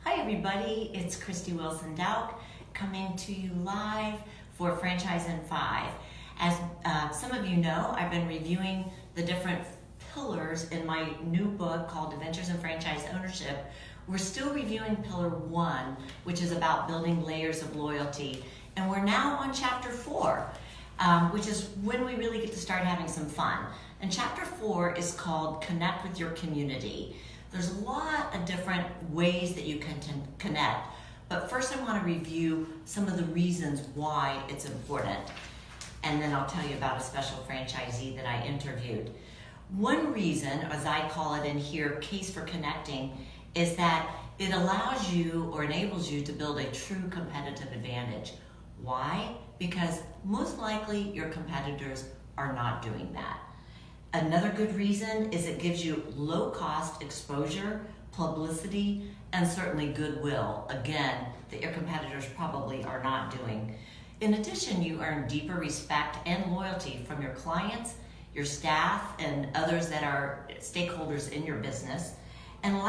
Hi everybody, it's Christy Wilson-Dauk coming to you live for Franchise in 5. As some of you know, I've been reviewing the different pillars in my new book called Adventures in Franchise Ownership. We're still reviewing Pillar 1, which is about building layers of loyalty, and we're now on Chapter 4, which is when we really get to start having some fun. And Chapter 4 is called Connect with Your Community. There's a lot of different ways that you can connect, but first I want to review some of the reasons why it's important, and then I'll tell you about a special franchisee that I interviewed. One reason, as I call it in here, case for connecting, is that it allows you or enables you to build a true competitive advantage. Why? Because most likely your competitors are not doing that. Another good reason is it gives you low-cost exposure, publicity, and certainly goodwill, again, that your competitors probably are not doing. In addition, you earn deeper respect and loyalty from your clients, your staff, and others that are stakeholders in your business. And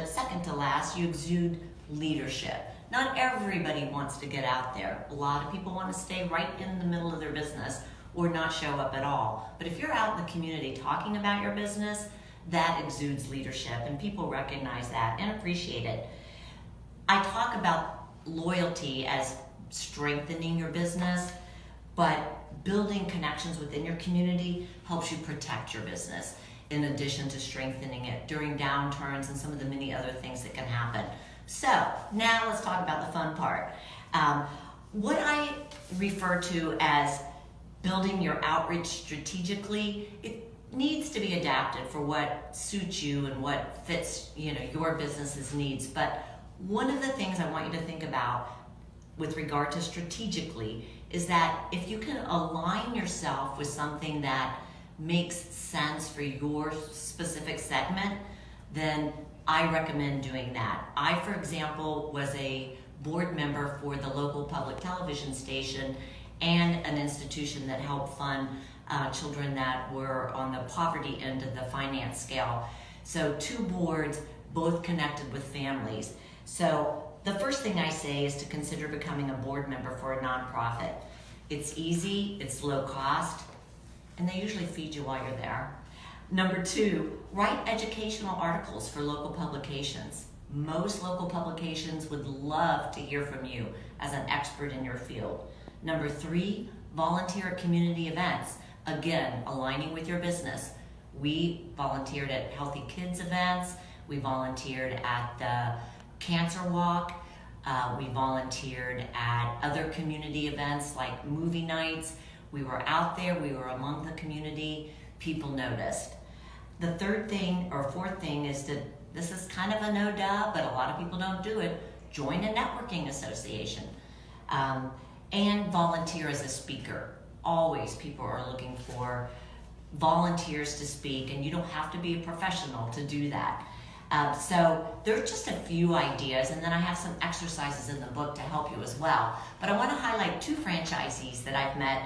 second to last, you exude leadership. Not everybody wants to get out there. A lot of people want to stay right in the middle of their business or not show up at all. But if you're out in the community talking about your business, that exudes leadership, and people recognize that and appreciate it. I talk about loyalty as strengthening your business, but building connections within your community helps you protect your business, in addition to strengthening it during downturns and some of the many other things that can happen. So now let's talk about the fun part. What I refer to as building your outreach strategically, it needs to be adapted for what suits you and what fits your business's needs. But one of the things I want you to think about with regard to strategically is that if you can align yourself with something that makes sense for your specific segment, then I recommend doing that. I, for example, was a board member for the local public television station and an institution that helped fund children that were on the poverty end of the finance scale. So two boards, both connected with families. So the first thing I say is to consider becoming a board member for a nonprofit. It's easy, it's low cost, and they usually feed you while you're there. Number 2, write educational articles for local publications. Most local publications would love to hear from you as an expert in your field. Number 3, volunteer at community events. Again, aligning with your business. We volunteered at Healthy Kids events. We volunteered at the Cancer Walk. We volunteered at other community events like movie nights. We were out there, we were among the community, people noticed. The third thing or fourth thing is this is kind of a no-duh, but a lot of people don't do it, join a networking association. And volunteer as a speaker. Always people are looking for volunteers to speak, and you don't have to be a professional to do that. So there are just a few ideas, and then I have some exercises in the book to help you as well. But I want to highlight 2 franchisees that I've met.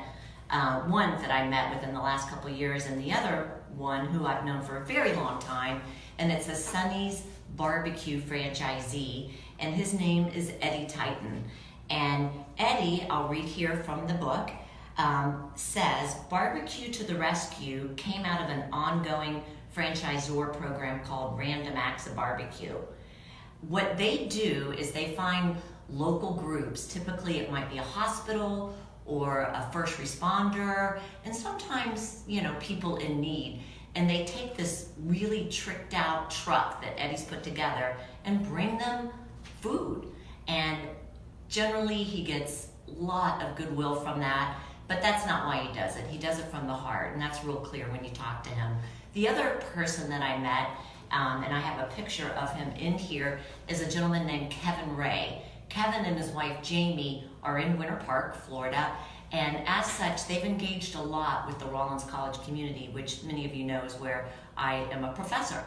One that I met within the last couple of years, and the other one who I've known for a very long time, and it's a Sonny's Barbecue franchisee, and his name is Eddie Titan. And Eddie, I'll read here from the book, says, Barbecue to the Rescue came out of an ongoing franchisor program called Random Acts of Barbecue. What they do is they find local groups, typically it might be a hospital or a first responder, and sometimes, people in need, and they take this really tricked out truck that Eddie's put together and bring them food. And generally, he gets a lot of goodwill from that, but that's not why he does it. He does it from the heart, and that's real clear when you talk to him. The other person that I met, and I have a picture of him in here, is a gentleman named Kevin Ray. Kevin and his wife Jamie are in Winter Park, Florida, and as such, they've engaged a lot with the Rollins College community, which many of you know is where I am a professor.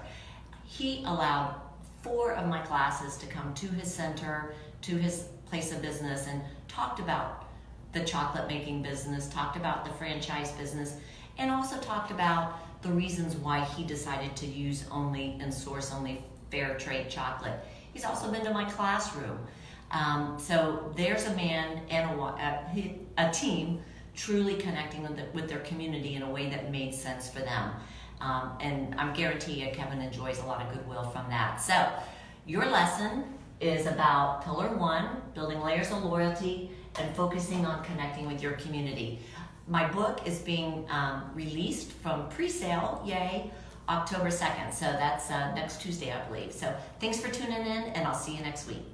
He allowed 4 of my classes to come to his center, to his place of business, and talked about the chocolate making business, talked about the franchise business, and also talked about the reasons why he decided to use only and source only fair trade chocolate. He's also been to my classroom. So there's a man and a team truly connecting with their community in a way that made sense for them. And I'm guarantee you Kevin enjoys a lot of goodwill from that. So your lesson is about pillar 1, building layers of loyalty and focusing on connecting with your community. My book is being released from pre-sale, yay, October 2nd. So that's next Tuesday, I believe. So thanks for tuning in, and I'll see you next week.